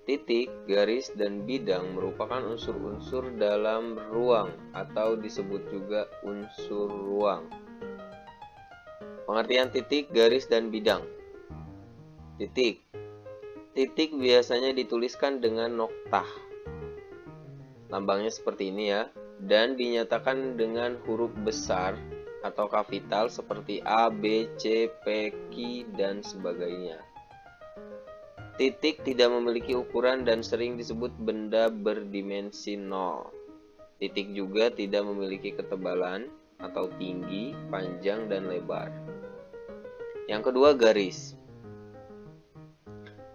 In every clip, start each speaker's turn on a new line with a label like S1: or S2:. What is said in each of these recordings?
S1: Titik, garis, dan bidang merupakan unsur-unsur dalam ruang atau disebut juga unsur ruang. Pengertian titik, garis, dan bidang. Titik. Titik biasanya dituliskan dengan noktah. Lambangnya seperti ini ya. Dan dinyatakan dengan huruf besar atau kapital seperti A, B, C, P, Q, dan sebagainya. Titik tidak memiliki ukuran dan sering disebut benda berdimensi nol. Titik juga tidak memiliki ketebalan atau tinggi, panjang, dan lebar. Yang kedua, garis.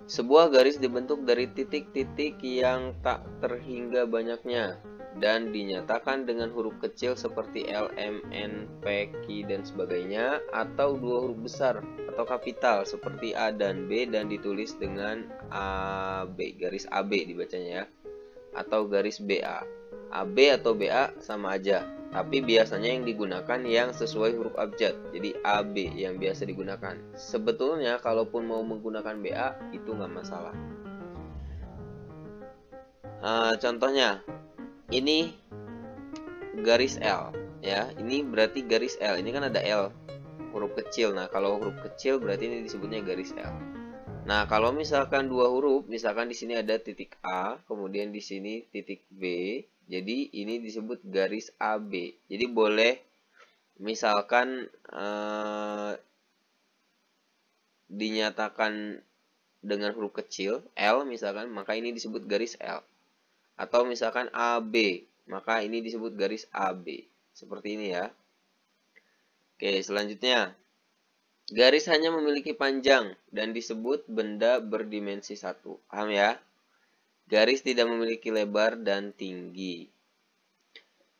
S1: Sebuah garis dibentuk dari titik-titik yang tak terhingga banyaknya dan dinyatakan dengan huruf kecil seperti L, M, N, P, Q, dan sebagainya, atau dua huruf besar atau kapital seperti A dan B dan ditulis dengan AB, garis AB dibacanya ya, atau garis BA. AB atau BA sama aja, tapi biasanya yang digunakan yang sesuai huruf abjad, jadi AB yang biasa digunakan. Sebetulnya kalaupun mau menggunakan BA itu nggak masalah. Contohnya ini garis L ya, ini berarti garis L, ini kan ada L huruf kecil. Nah kalau huruf kecil berarti ini disebutnya garis L. Nah kalau misalkan dua huruf, misalkan di sini ada titik A, kemudian di sini titik B, jadi ini disebut garis AB. Jadi boleh misalkan dinyatakan dengan huruf kecil L misalkan, maka ini disebut garis L. Atau misalkan AB, maka ini disebut garis AB. Seperti ini ya. Oke, selanjutnya. Garis hanya memiliki panjang dan disebut benda berdimensi 1. Paham ya? Garis tidak memiliki lebar dan tinggi.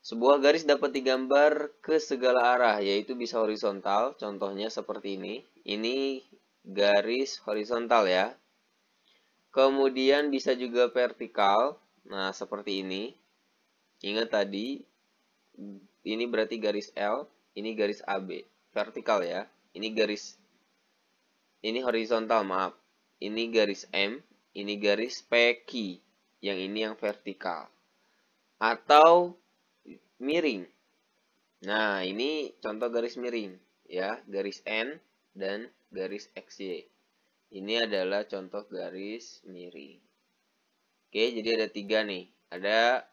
S1: Sebuah garis dapat digambar ke segala arah, yaitu bisa horizontal, contohnya seperti ini. Ini garis horizontal ya. Kemudian bisa juga vertikal, nah seperti ini. Ingat tadi, ini berarti garis L, ini garis AB. Vertikal ya, ini garis, ini horizontal maaf. Ini garis M, ini garis PQ, yang ini yang vertikal. Atau miring. Nah, ini contoh garis miring ya, garis N dan garis XY. Ini adalah contoh garis miring. Oke, jadi ada 3 nih. Ada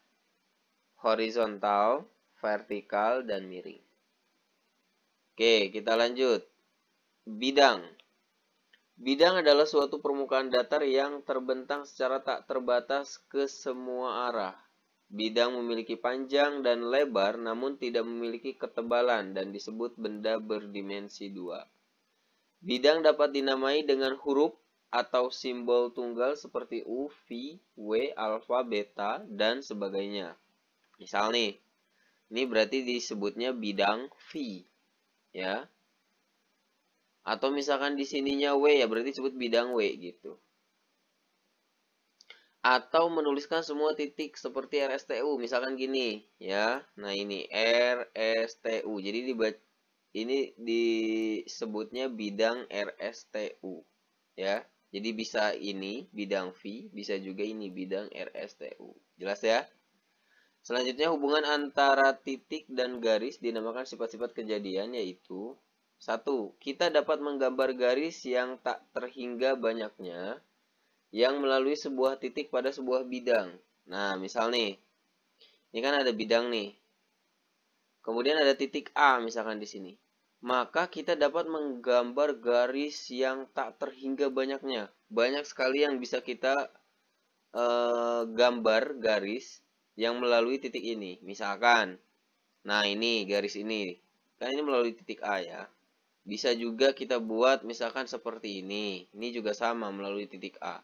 S1: horizontal, vertikal, dan miring. Oke, kita lanjut. Bidang. Bidang adalah suatu permukaan datar yang terbentang secara tak terbatas ke semua arah. Bidang memiliki panjang dan lebar namun tidak memiliki ketebalan dan disebut benda berdimensi 2. Bidang dapat dinamai dengan huruf atau simbol tunggal seperti U, V, W, alfa, beta, dan sebagainya. Misal nih, ini berarti disebutnya bidang V, ya. Atau misalkan di sininya W ya, berarti disebut bidang W gitu. Atau menuliskan semua titik seperti RSTU, misalkan gini, ya. Nah ini RSTU, jadi ini disebutnya bidang RSTU, ya. Jadi bisa ini bidang V, bisa juga ini bidang RSTU. Jelas ya? Selanjutnya hubungan antara titik dan garis dinamakan sifat-sifat kejadian, yaitu 1. Kita dapat menggambar garis yang tak terhingga banyaknya yang melalui sebuah titik pada sebuah bidang. Nah, misal nih, ini kan ada bidang nih. Kemudian ada titik A misalkan di sini. Maka kita dapat menggambar garis yang tak terhingga banyaknya. Banyak sekali yang bisa kita gambar garis yang melalui titik ini. Misalkan, nah ini garis ini. Kan ini melalui titik A ya. Bisa juga kita buat misalkan seperti ini. Ini juga sama melalui titik A.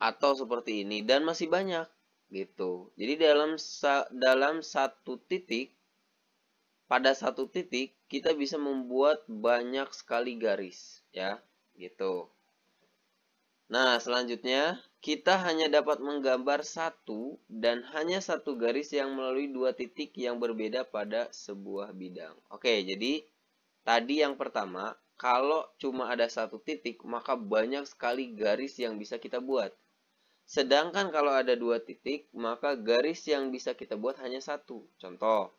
S1: Atau seperti ini. Dan masih banyak gitu. Jadi dalam satu titik, pada satu titik kita bisa membuat banyak sekali garis ya gitu. Nah selanjutnya kita hanya dapat menggambar satu dan hanya satu garis yang melalui dua titik yang berbeda pada sebuah bidang. Oke, jadi tadi yang pertama, kalau cuma ada satu titik maka banyak sekali garis yang bisa kita buat. Sedangkan kalau ada dua titik, maka garis yang bisa kita buat hanya satu. Contoh,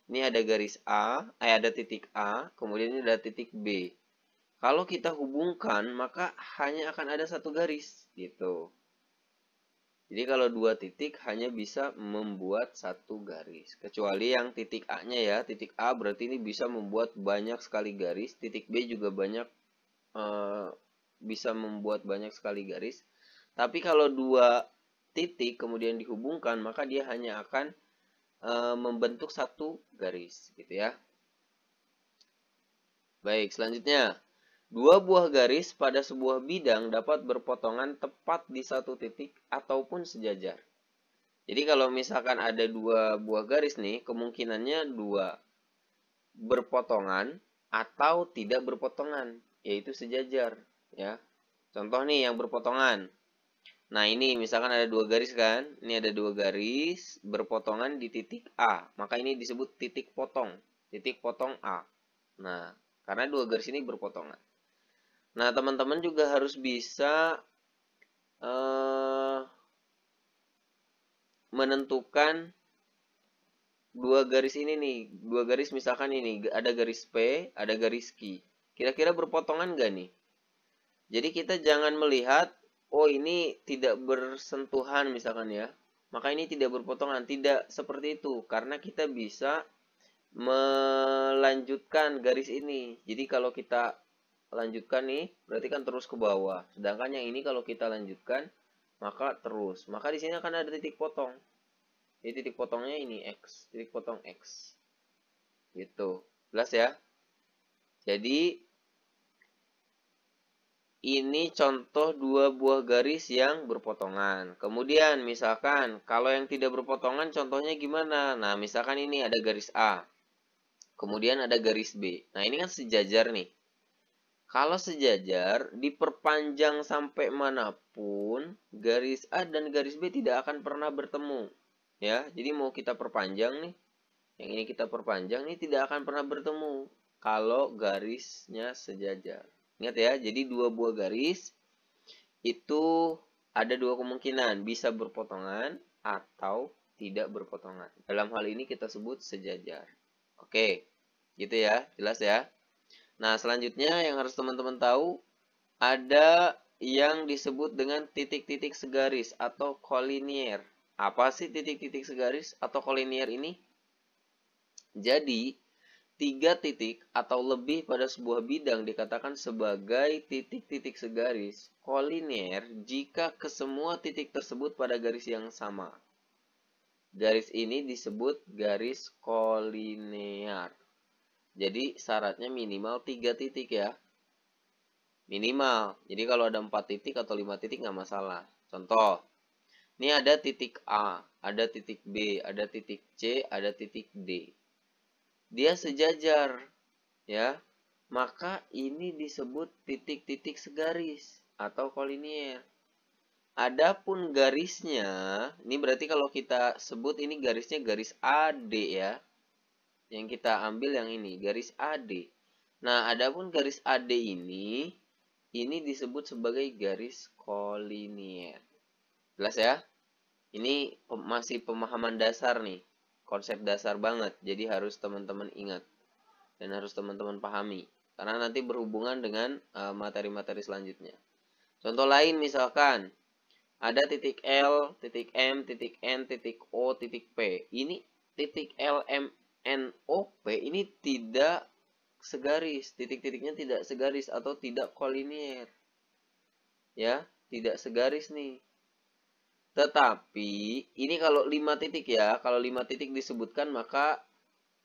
S1: ini ada garis A, ada titik A, kemudian ini ada titik B. Kalau kita hubungkan, maka hanya akan ada satu garis, gitu. Jadi kalau dua titik hanya bisa membuat satu garis. Kecuali yang titik A-nya ya, titik A berarti ini bisa membuat banyak sekali garis, titik B juga bisa membuat banyak sekali garis. Tapi kalau dua titik kemudian dihubungkan, maka dia hanya akan membentuk satu garis, gitu ya. Baik, selanjutnya. Dua buah garis pada sebuah bidang dapat berpotongan tepat di satu titik ataupun sejajar. Jadi kalau misalkan ada dua buah garis nih, kemungkinannya dua berpotongan atau tidak berpotongan, yaitu sejajar, ya. Contoh nih yang berpotongan. Nah, ini misalkan ada dua garis kan? Ini ada dua garis berpotongan di titik A. Maka ini disebut titik potong. Titik potong A. Nah, karena dua garis ini berpotongan. Nah, teman-teman juga harus bisa menentukan dua garis ini nih. Dua garis misalkan ini. Ada garis P, ada garis Q. Kira-kira berpotongan nggak nih? Jadi kita jangan melihat, oh ini tidak bersentuhan misalkan ya. Maka ini tidak berpotongan. Tidak seperti itu. Karena kita bisa melanjutkan garis ini. Jadi kalau kita lanjutkan nih, berarti kan terus ke bawah. Sedangkan yang ini kalau kita lanjutkan, maka terus. Maka di sini akan ada titik potong. Jadi titik potongnya ini X. Titik potong X. Gitu. Jelas ya? Jadi ini contoh dua buah garis yang berpotongan. Kemudian misalkan kalau yang tidak berpotongan contohnya gimana? Nah, misalkan ini ada garis A. Kemudian ada garis B. Nah, ini kan sejajar nih. Kalau sejajar diperpanjang sampai manapun, garis A dan garis B tidak akan pernah bertemu. Ya, jadi mau kita perpanjang nih. Yang ini kita perpanjang ini tidak akan pernah bertemu kalau garisnya sejajar. Ingat ya, jadi dua buah garis itu ada dua kemungkinan, bisa berpotongan atau tidak berpotongan. Dalam hal ini kita sebut sejajar. Oke, gitu ya, jelas ya. Nah, selanjutnya yang harus teman-teman tahu, ada yang disebut dengan titik-titik segaris atau kolinier. Apa sih titik-titik segaris atau kolinier ini? Jadi, tiga titik atau lebih pada sebuah bidang dikatakan sebagai titik-titik segaris kolinier jika kesemua titik tersebut pada garis yang sama. Garis ini disebut garis kolinear. Jadi syaratnya minimal 3 titik ya. Minimal. Jadi kalau ada 4 titik atau 5 titik nggak masalah. Contoh, ini ada titik A, ada titik B, ada titik C, ada titik D. Dia sejajar, ya. Maka ini disebut titik-titik segaris atau kolinier. Adapun garisnya, ini berarti kalau kita sebut ini garisnya garis AD ya. Yang kita ambil yang ini, garis AD. Nah, adapun garis AD ini disebut sebagai garis kolinier. Jelas ya? Ini masih pemahaman dasar nih. Konsep dasar banget. Jadi harus teman-teman ingat. Dan harus teman-teman pahami. Karena nanti berhubungan dengan materi-materi selanjutnya. Contoh lain misalkan. Ada titik L, titik M, titik N, titik O, titik P. Ini titik L, M, N, O, P ini tidak segaris. Titik-titiknya tidak segaris atau tidak kolinier. Ya, tidak segaris nih. Tetapi ini kalau 5 titik ya, kalau 5 titik disebutkan maka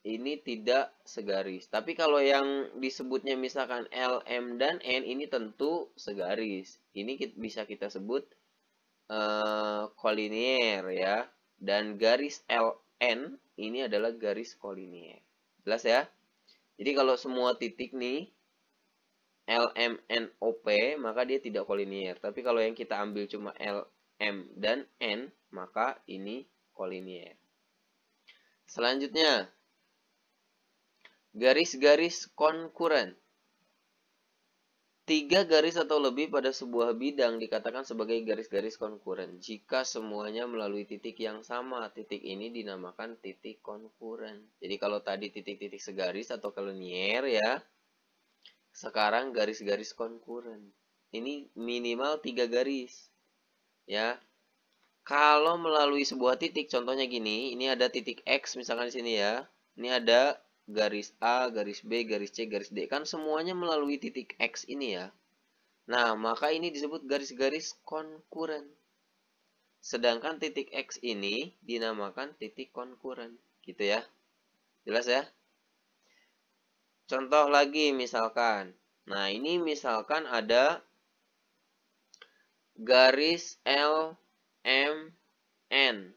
S1: ini tidak segaris. Tapi kalau yang disebutnya misalkan L, M, dan N ini tentu segaris. Ini bisa kita sebut kolinier ya. Dan garis LN ini adalah garis kolinier. Jelas ya? Jadi kalau semua titik nih L, M, N, O, P maka dia tidak kolinier. Tapi kalau yang kita ambil cuma L, M, dan N maka ini kolinier. Selanjutnya garis-garis konkuren. 3 garis atau lebih pada sebuah bidang dikatakan sebagai garis-garis konkuren jika semuanya melalui titik yang sama. Titik ini dinamakan titik konkuren. Jadi kalau tadi titik-titik segaris atau kelinier ya, sekarang garis-garis konkuren. Ini minimal 3 garis. Ya. Kalau melalui sebuah titik, contohnya gini, ini ada titik X misalkan di sini ya. Ini ada garis A, garis B, garis C, garis D. Kan semuanya melalui titik X ini ya. Nah, maka ini disebut garis-garis konkuren. Sedangkan titik X ini dinamakan titik konkuren. Gitu ya. Jelas ya? Contoh lagi misalkan. Nah, ini misalkan ada garis L, M, N,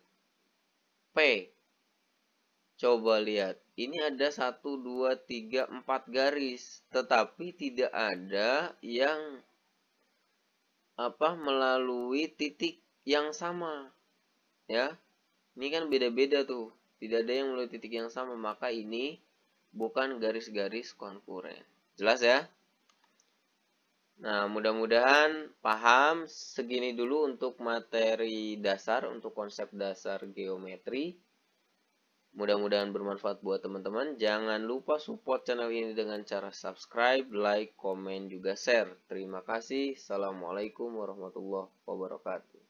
S1: P. Coba lihat. Ini ada 1, 2, 3, 4 garis. Tetapi tidak ada yang melalui titik yang sama. Ya. Ini kan beda-beda tuh. Tidak ada yang melalui titik yang sama. Maka ini bukan garis-garis konkuren. Jelas ya? Nah, mudah-mudahan paham. Segini dulu untuk materi dasar, untuk konsep dasar geometri. Mudah-mudahan bermanfaat buat teman-teman. Jangan lupa support channel ini dengan cara subscribe, like, komen, juga share. Terima kasih. Assalamualaikum warahmatullahi wabarakatuh.